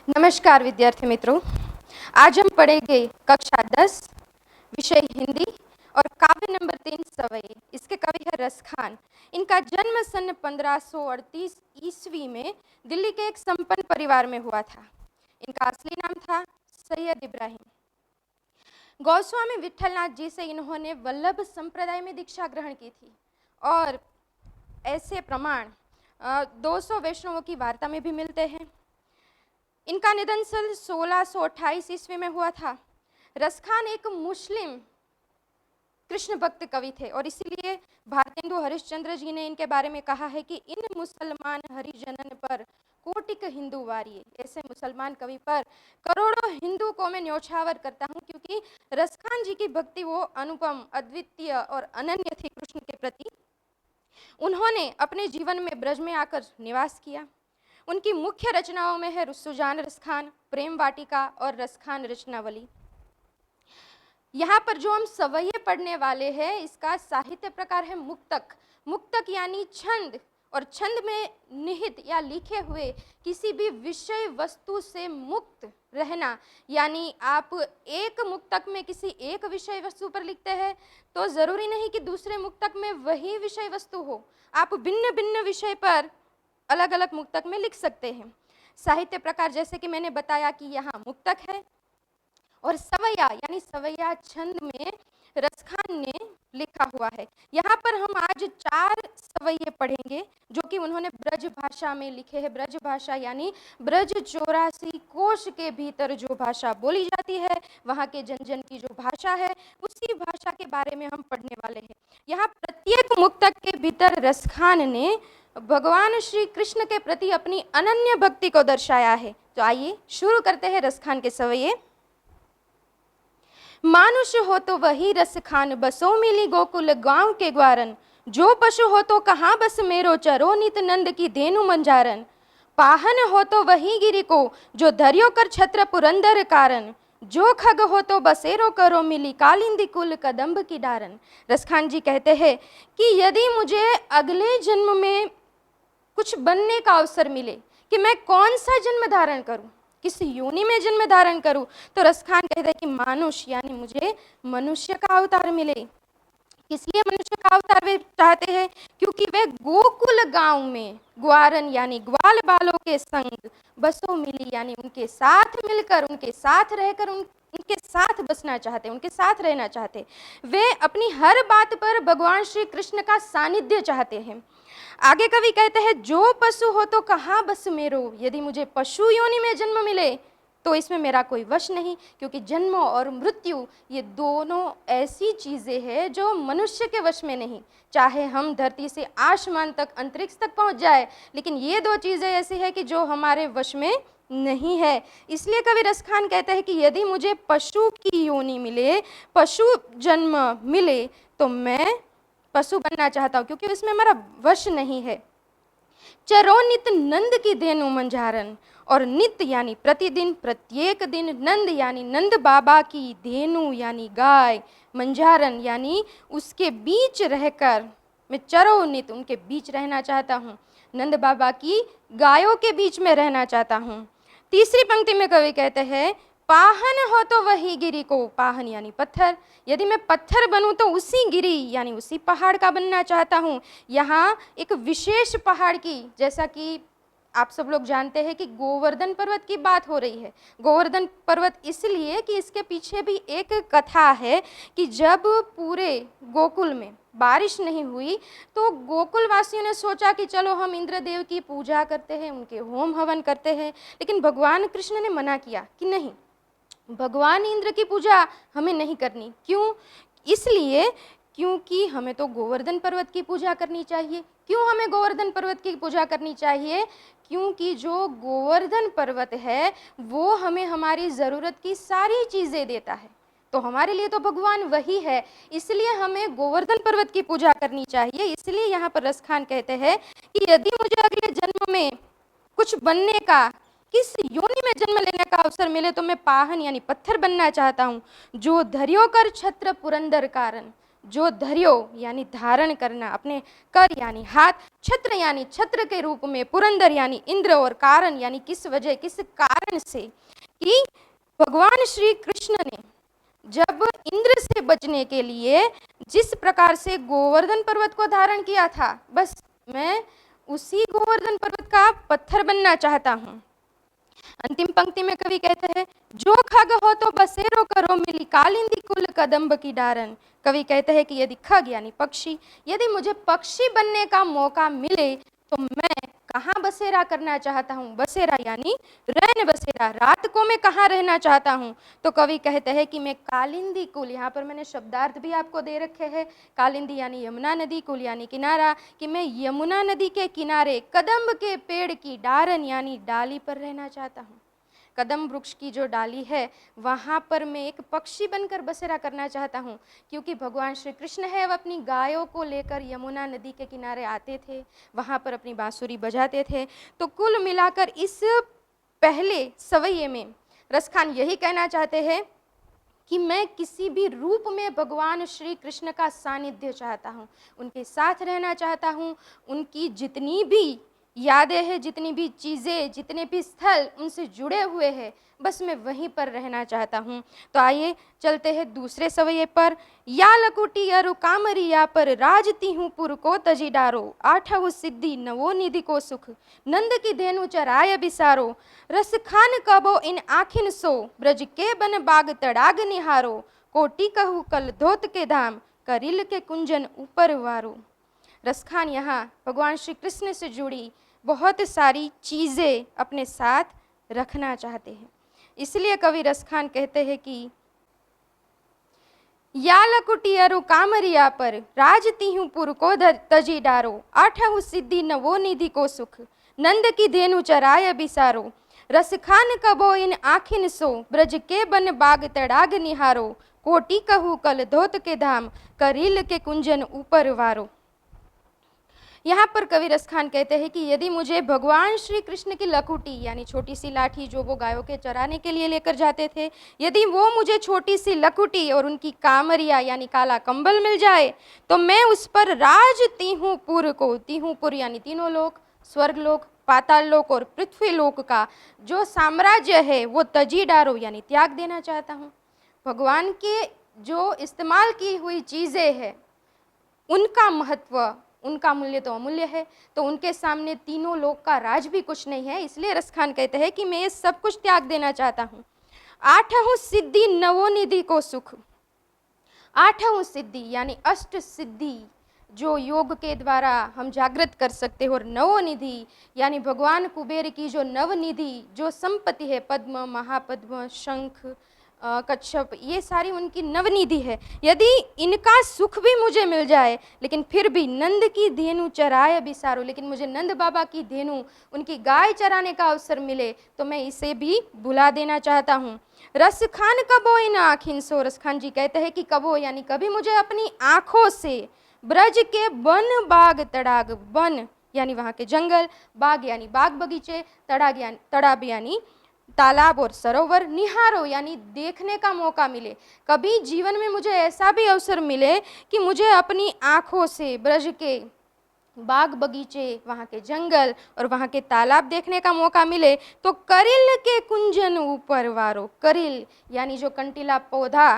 नमस्कार विद्यार्थी मित्रों, आज हम पढ़ेंगे कक्षा 10 विषय हिंदी और काव्य नंबर 3 सवये। इसके कवि है रस खान। इनका जन्म सन 1538 ईस्वी में दिल्ली के एक संपन्न परिवार में हुआ था। इनका असली नाम था सैयद इब्राहिम। गोस्वामी विठलनाथ जी से इन्होंने वल्लभ संप्रदाय में दीक्षा ग्रहण की थी और ऐसे प्रमाण 200 वैष्णवों की वार्ता में भी मिलते हैं। इनका निधन सन 1628 ईस्वी में हुआ था। रस खान एक मुस्लिम कृष्ण भक्त कवि थे और इसीलिए भारतेंदु हरिश्चंद्र जी ने इनके बारे में कहा है कि इन मुसलमान हरिजनन पर कोटिक हिंदू वारिये। ऐसे मुसलमान कवि पर करोड़ों हिंदू को मैं न्योछावर करता हूँ, क्योंकि रस खान जी की भक्ति वो अनुपम, अद्वितीय और अनन्य थी कृष्ण के प्रति। उन्होंने अपने जीवन में ब्रज में आकर निवास किया। उनकी मुख्य रचनाओं में है सुजान रस खान, प्रेम वाटिका और रस खान रचनावली। यहाँ पर जो हम सवये पढ़ने वाले हैं, इसका साहित्य प्रकार है मुक्तक। मुक्तक यानी छंद, और छंद में निहित या लिखे हुए किसी भी विषय वस्तु से मुक्त रहना। यानी आप एक मुक्तक में किसी एक विषय वस्तु पर लिखते हैं तो जरूरी नहीं कि दूसरे मुक्तक में वही विषय वस्तु हो। आप भिन्न भिन्न विषय पर अलग अलग मुक्तक में लिख सकते हैं। साहित्य प्रकार जैसे कि मैंने बताया कि यहाँ मुक्तक है, और सवैया यानी सवैया छंद में रस खान ने लिखा हुआ है। यहाँ पर हम आज 4 सवैये पढ़ेंगे जो कि उन्होंने ब्रज भाषा में लिखे हैं। ब्रज भाषा यानी ब्रज 84 कोश के भीतर जो भाषा बोली जाती है, वहाँ के जन जन की जो भाषा है, उसी भाषा के बारे में हम पढ़ने वाले हैं। यहाँ प्रत्येक मुक्तक के भीतर रस खान ने भगवान श्री कृष्ण के प्रति अपनी अनन्य भक्ति को दर्शाया है। तो आइए शुरू करते हैं रस खान के सवैये। मानुष हो तो वही रस खान, बसो मिली गोकुल गांव के ग्वारन। जो पशु हो तो कहाँ बस मेरो, चरो नित नंद की धेनु मंजारन। पाहन हो तो वही गिरि को, जो धर्यो कर छत्र पुरंदर कारण। जो खग हो तो बसेरो करो, मिली कालिंदी कुल कदम्ब की डारन। रस खान जी कहते हैं कि यदि मुझे अगले जन्म में कुछ बनने का अवसर मिले कि मैं कौन सा जन्म धारण करूं, किस योनि में जन्म धारण करूं, तो रस खान कहते हैं कि मानुष यानी मुझे मनुष्य का अवतार मिले। इसलिए मनुष्य का अवतार वे चाहते हैं क्योंकि वे गोकुल गांव में ग्वारन यानी ग्वाल बालों के संग, बसो मिली यानी उनके साथ मिलकर, उनके साथ रहकर, उनके साथ बसना चाहते, उनके साथ रहना चाहते। वे अपनी हर बात पर भगवान श्री कृष्ण का सानिध्य चाहते हैं। आगे कवि कहते हैं, जो पशु हो तो कहाँ बस मेरो। यदि मुझे पशु योनि में जन्म मिले तो इसमें मेरा कोई वश नहीं, क्योंकि जन्म और मृत्यु ये दोनों ऐसी चीज़ें हैं जो मनुष्य के वश में नहीं। चाहे हम धरती से आसमान तक, अंतरिक्ष तक पहुंच जाए, लेकिन ये 2 चीज़ें ऐसी है कि जो हमारे वश में नहीं है। इसलिए कवि रस खान कहते हैं कि यदि मुझे पशु की योनि मिले, पशु जन्म मिले, तो मैं पशु बनना चाहता हूँ, क्योंकि उसमें मेरा वश नहीं है। चरो नित नंद की धेनु मंझारन, और नित्य यानी प्रतिदिन, प्रत्येक दिन, नंद यानी नंद बाबा की, धेनु यानी गाय, मंझारन यानी उसके बीच रहकर मैं चरो नित उनके बीच रहना चाहता हूँ। नंद बाबा की गायों के बीच में रहना चाहता हूँ। तीसरी पंक्ति में कवि कहते हैं, पाहन हो तो वही गिरी को, पाहन यानी पत्थर। यदि मैं पत्थर बनूं तो उसी गिरी यानी उसी पहाड़ का बनना चाहता हूँ। यहाँ एक विशेष पहाड़ की, जैसा कि आप सब लोग जानते हैं कि गोवर्धन पर्वत की बात हो रही है। गोवर्धन पर्वत इसलिए कि इसके पीछे भी एक कथा है कि जब पूरे गोकुल में बारिश नहीं हुई तो गोकुल वासियों ने सोचा कि चलो हम इंद्रदेव की पूजा करते हैं, उनके होम हवन करते हैं। लेकिन भगवान कृष्ण ने मना किया कि नहीं, भगवान इंद्र की पूजा हमें नहीं करनी। क्यों? इसलिए क्योंकि हमें तो गोवर्धन पर्वत की पूजा करनी चाहिए। क्यों हमें गोवर्धन पर्वत की पूजा करनी चाहिए? क्योंकि जो गोवर्धन पर्वत है वो हमें हमारी ज़रूरत की सारी चीज़ें देता है, तो हमारे लिए तो भगवान वही है, इसलिए हमें गोवर्धन पर्वत की पूजा करनी चाहिए। इसलिए यहाँ पर रस खान कहते हैं कि यदि मुझे अगले जन्म में कुछ बनने का, किस योनि में जन्म लेने का अवसर मिले, तो मैं पाहन यानी पत्थर बनना चाहता हूँ। जो धर्यो कर छत्र पुरंदर कारण, जो धर्यो यानी धारण करना, अपने कर यानी हाथ, छत्र यानी छत्र के रूप में, पुरंदर यानी इंद्र, और कारण यानी किस वजह, किस कारण उदाहरण से कि भगवान श्री कृष्ण ने जब इंद्र से बचने के लिए जिस प्रकार से गोवर्धन पर्वत को धारण किया था, बस मैं उसी गोवर्धन पर्वत का पत्थर बनना चाहता हूँ। अंतिम पंक्ति में कवि कहते हैं, जो खग हो तो बसेरो करो मिली कालिंदी कुल कदम्ब की डारन। कवि कहते हैं कि यदि खग यानी पक्षी, यदि मुझे पक्षी बनने का मौका मिले तो मैं कहाँ बसेरा करना चाहता हूँ। बसेरा यानी रैन बसेरा, रात को मैं कहाँ रहना चाहता हूँ। तो कवि कहते हैं कि मैं कालिंदी कुल, यहाँ पर मैंने शब्दार्थ भी आपको दे रखे हैं। कालिंदी यानी यमुना नदी, कुल यानी किनारा, कि मैं यमुना नदी के किनारे कदम्ब के पेड़ की डारन यानी डाली पर रहना चाहता हूँ। कदम वृक्ष की जो डाली है वहाँ पर मैं एक पक्षी बनकर बसेरा करना चाहता हूँ, क्योंकि भगवान श्री कृष्ण है वह अपनी गायों को लेकर यमुना नदी के किनारे आते थे, वहाँ पर अपनी बांसुरी बजाते थे। तो कुल मिलाकर इस पहले सवैये में रसखान यही कहना चाहते हैं कि मैं किसी भी रूप में भगवान श्री कृष्ण का सानिध्य चाहता हूँ, उनके साथ रहना चाहता हूँ। उनकी जितनी भी यादें हैं, जितनी भी चीज़ें, जितने भी स्थल उनसे जुड़े हुए हैं, बस मैं वहीं पर रहना चाहता हूँ। तो आइए चलते हैं दूसरे सवैये पर। या लकुटी अरु कामरिया पर राजती हूँ पुर को तजी डारो, आठहु सिद्धि नवो निधि को सुख, नंद की धेनु चराय बिसारो, रस खान कबो इन आखिन सो, ब्रज के बन बाग तड़ाग निहारो, कोटि कहू कल धोत के धाम, करिल के कुंजन ऊपर वारो। रसखान यहाँ भगवान श्री कृष्ण से जुड़ी बहुत सारी चीज़ें अपने साथ रखना चाहते हैं, इसलिए कवि रसखान कहते हैं कि या लकुटी अरु कामरिया पर राजती हूँ पुर को तजी डारो, आठहु सिद्धि नवो निधि को सुख, नंद की धेनु चराय बिसारो, रस खान कबो इन आखिन सो, ब्रज के बन बाग तड़ाग निहारो, कोटि कहू कल धोत के धाम, करील के कुंजन ऊपर वारो। यहाँ पर कवि रसखान कहते हैं कि यदि मुझे भगवान श्री कृष्ण की लकुटी यानी छोटी सी लाठी जो वो गायों के चराने के लिए लेकर जाते थे, यदि वो मुझे छोटी सी लकुटी और उनकी कामरिया यानी काला कंबल मिल जाए तो मैं उस पर राज तीहू पुर को, तीहू पुर यानी तीनों लोक, स्वर्ग लोक, पाताल लोक और पृथ्वी लोक का जो साम्राज्य है वो तजी डारो यानी त्याग देना चाहता हूँ। भगवान के जो इस्तेमाल की हुई चीज़ें हैं उनका महत्व, उनका मूल्य तो अमूल्य है, तो उनके सामने तीनों लोक का राज भी कुछ नहीं है। इसलिए रसखान कहते हैं कि मैं ये सब कुछ त्याग देना चाहता हूँ। आठहु सिद्धि नवोनिधि को सुख, आठहु सिद्धि यानी अष्ट सिद्धि जो योग के द्वारा हम जागृत कर सकते हो, और नवनिधि यानी भगवान कुबेर की जो नवनिधि जो संपत्ति है, पद्म, महापद्म, शंख, कच्छप, ये सारी उनकी नवनिधि है। यदि इनका सुख भी मुझे मिल जाए, लेकिन फिर भी नंद की धेनु चराय बिसारो, लेकिन मुझे नंद बाबा की धेनु उनकी गाय चराने का अवसर मिले तो मैं इसे भी भुला देना चाहता हूँ। रस खान कबो इन आँखिन सो, रसखान जी कहते हैं कि कबो यानी कभी मुझे अपनी आँखों से ब्रज के बन बाग तड़ाग, बन यानी वहाँ के जंगल, बाग यानी बाग बगीचे, तड़ाग यानी तड़ाब यानी तालाब और सरोवर, निहारो यानी देखने का मौका मिले। कभी जीवन में मुझे ऐसा भी अवसर मिले कि मुझे अपनी आँखों से ब्रज के बाग बगीचे, वहाँ के जंगल और वहाँ के तालाब देखने का मौका मिले तो करिल के कुंजन ऊपर वारो, करिल यानी जो कंटीला पौधा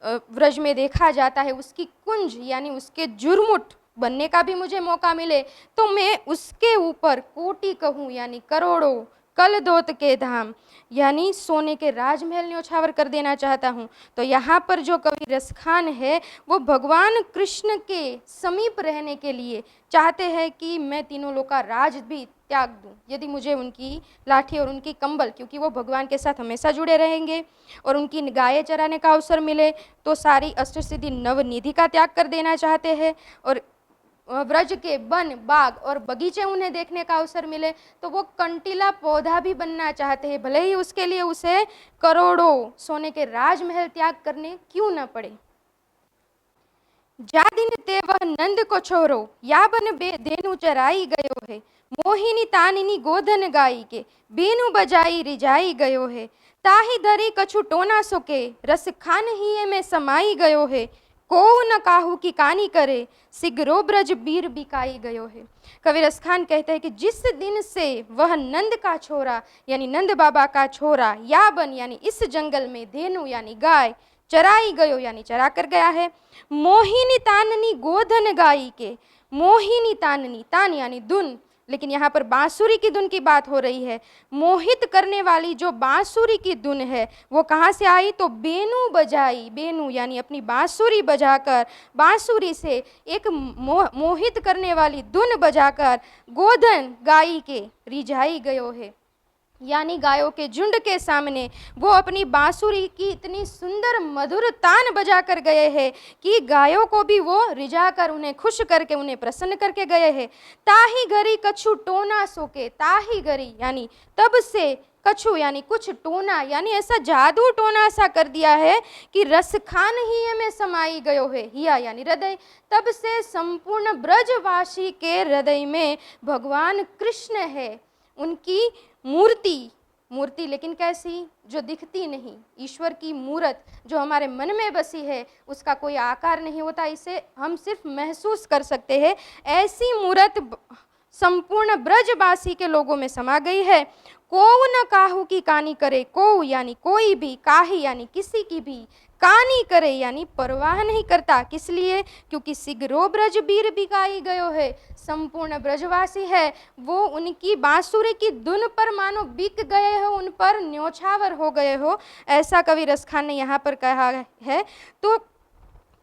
व्रज में देखा जाता है उसकी कुंज यानी उसके जुर्मुट बनने का भी मुझे मौका मिले तो मैं उसके ऊपर कोटि कहूँ यानी करोड़ों कल दोत के धाम यानी सोने के राजमहल न्योछावर कर देना चाहता हूँ। तो यहाँ पर जो कवि रसखान है वो भगवान कृष्ण के समीप रहने के लिए चाहते हैं कि मैं तीनों लोक का राज भी त्याग दूँ, यदि मुझे उनकी लाठी और उनकी कंबल, क्योंकि वो भगवान के साथ हमेशा जुड़े रहेंगे, और उनकी गायें चराने का अवसर मिले तो सारी अष्टसिद्धि नवनिधि का त्याग कर देना चाहते हैं, और व्रज के वन, बाग और बगीचे उन्हें देखने का अवसर मिले तो वो कंटीला पौधा भी बनना चाहते हैं, भले ही उसके लिए उसे करोड़ों सोने के राजमहल त्याग करने क्यों न पड़े। जा दिन ते वह नंद को छोरो, या बन धेनु चराई गयो है, मोहिनी तानिनी गोधन गाई के, बीनु बजाई रिजाई गयो है, ताही धरी कछु टोना सोके, रस खान ही में समाई गयो है, को न काहू की कानी करे, सिगरो ब्रज बीर बिकाई गयो है। कवि रसखान कहते हैं कि जिस दिन से वह नंद का छोरा यानी नंद बाबा का छोरा याबन यानी इस जंगल में धेनु यानी गाय चराई गयो यानी चरा कर गया है, मोहिनी ताननी गोधन गाई के, मोहिनी ताननी तान यानी धुन, लेकिन यहाँ पर बांसुरी की धुन की बात हो रही है। मोहित करने वाली जो बांसुरी की धुन है वो कहाँ से आई, तो बेनू बजाई, बेनू यानी अपनी बांसुरी बजाकर, बांसुरी से एक मोहित करने वाली धुन बजाकर गोधन गाई के रिझाई गयो है, यानी गायों के झुंड के सामने वो अपनी बांसुरी की इतनी सुंदर मधुर तान बजा कर गए हैं कि गायों को भी वो रिझाकर उन्हें खुश करके उन्हें प्रसन्न करके गए हैं। ताही घरी कछु टोना सोके, ताही घरी यानी तब से, कछु यानी कुछ, टोना यानी ऐसा जादू टोना सा कर दिया है कि रसखान ही में समाई गयो है, हिया यानी हृदय, तब से संपूर्ण ब्रजवासी के हृदय में भगवान कृष्ण है, उनकी मूर्ति, मूर्ति लेकिन कैसी, जो दिखती नहीं, ईश्वर की मूर्त जो हमारे मन में बसी है, उसका कोई आकार नहीं होता, इसे हम सिर्फ महसूस कर सकते हैं, ऐसी मूर्त संपूर्ण ब्रजवासी के लोगों में समा गई है। को न काहू की कानी करे, को यानी कोई भी, काही यानी किसी की भी, कानी करे यानी परवाह नहीं करता, किस लिए, क्योंकि सिगरो ब्रज बीर बिकाई गयो है, संपूर्ण ब्रजवासी है वो उनकी बांसुरी की धुन पर मानो बिक गए हो, उन पर न्योछावर हो गए हो, ऐसा कवि रसखान ने यहाँ पर कहा है। तो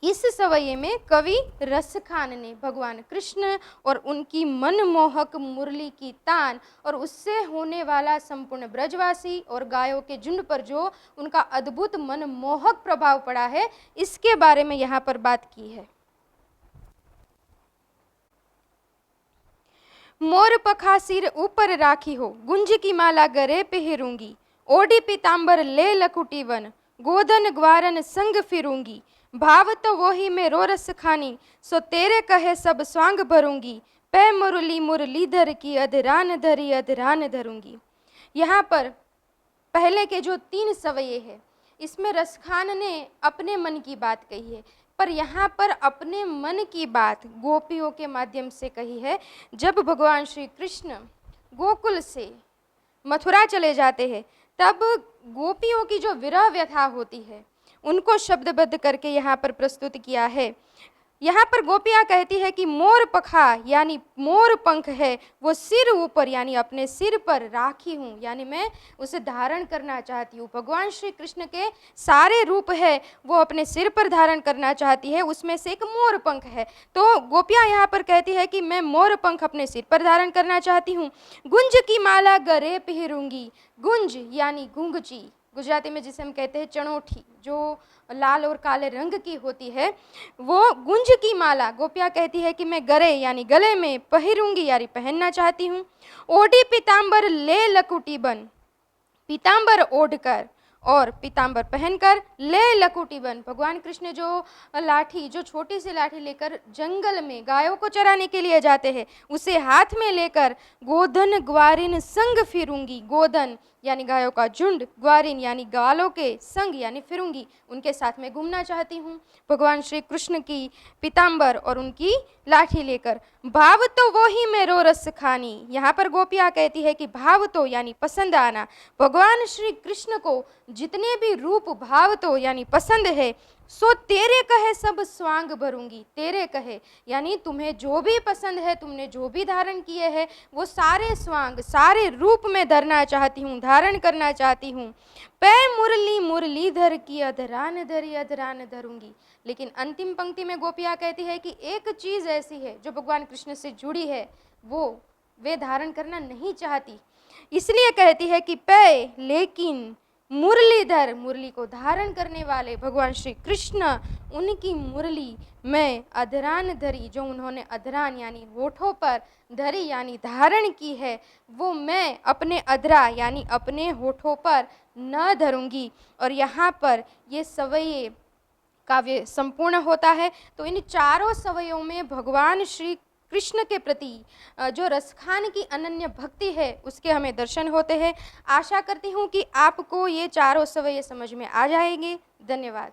इस सवये में कवि रसखान ने भगवान कृष्ण और उनकी मनमोहक मुरली की तान और उससे होने वाला संपूर्ण ब्रजवासी और गायों के झुंड पर जो उनका अद्भुत मनमोहक प्रभाव पड़ा है, इसके बारे में यहाँ पर बात की है। मोर पखा सिर ऊपर राखी हो, गुंज की माला गरे पहरूंगी, ओढ़ी पीताम्बर ले लकुटी वन, गोधन ग्वारन संग फिरूंगी, भाव तो वो ही मैं रो रस खानी, सो तेरे कहे सब स्वांग भरूंगी, पै मुरली मुरलीधर की अधरान धरी अधरान धरूंगी। यहाँ पर पहले के जो 3 सवये है इसमें रसखान ने अपने मन की बात कही है, पर यहाँ पर अपने मन की बात गोपियों के माध्यम से कही है। जब भगवान श्री कृष्ण गोकुल से मथुरा चले जाते हैं तब गोपियों की जो विरह व्यथा होती है उनको शब्दबद्ध करके यहाँ पर प्रस्तुत किया है। यहाँ पर गोपियाँ कहती है कि मोर पखा यानी मोर पंख है वो सिर ऊपर यानी अपने सिर पर राखी हूँ, यानी मैं उसे धारण करना चाहती हूँ। भगवान श्री कृष्ण के सारे रूप है वो अपने सिर पर धारण करना चाहती है, उसमें से एक मोर पंख है। तो गोपियाँ यहाँ पर कहती है कि मैं मोर पंख अपने सिर पर धारण करना चाहती हूँ। गुंज की माला गरे पहरूंगी, गुंज यानी गुंगची, गुजराती में जिसे हम कहते हैं चणोठी, जो लाल और काले रंग की होती है, वो गुंज की माला गोपियाँ कहती है कि मैं गरे यानी गले में पहरूंगी यानी पहनना चाहती हूँ। ओढ़ी पीताम्बर ले लकुटी बन, पीताम्बर ओढ़कर और पीताम्बर पहनकर ले लकुटी बन, भगवान कृष्ण जो लाठी, जो छोटी सी लाठी लेकर जंगल में गायों को चराने के लिए जाते हैं, उसे हाथ में लेकर गोधन ग्वारिन संग फिरूंगी, गोधन यानी गायों का झुंड, ग्वारिन यानी गालों के संग यानी फिरूंगी, उनके साथ में घूमना चाहती हूँ। भगवान श्री कृष्ण की पीताम्बर और उनकी लाठी लेकर, भाव तो वो ही मैं रो रस खानी, यहाँ पर गोपियाँ कहती है कि भाव तो यानी पसंद आना, भगवान श्री कृष्ण को जितने भी रूप भाव तो यानी पसंद है, सो तेरे कहे सब स्वांग भरूंगी, तेरे कहे यानी तुम्हें जो भी पसंद है, तुमने जो भी धारण किए हैं वो सारे स्वांग सारे रूप में धरना चाहती हूँ, धारण करना चाहती हूँ। पै मुरली मुरलीधर की अधरान धरी अधरान धरूंगी, लेकिन अंतिम पंक्ति में गोपियाँ कहती है कि एक चीज़ ऐसी है जो भगवान कृष्ण से जुड़ी है वो वे धारण करना नहीं चाहती, इसलिए कहती है कि पै लेकिन मुरलीधर, मुरली को धारण करने वाले भगवान श्री कृष्ण, उनकी मुरली मैं अधरान धरी, जो उन्होंने अधरान यानी होठों पर धरी यानी धारण की है, वो मैं अपने अधरा यानी अपने होठों पर न धरूंगी। और यहाँ पर ये सवये काव्य संपूर्ण होता है। तो इन चारों सवयों में भगवान श्री कृष्ण के प्रति जो रसखान की अनन्य भक्ति है उसके हमें दर्शन होते हैं। आशा करती हूँ कि आपको ये चारों सवये समझ में आ जाएंगे। धन्यवाद।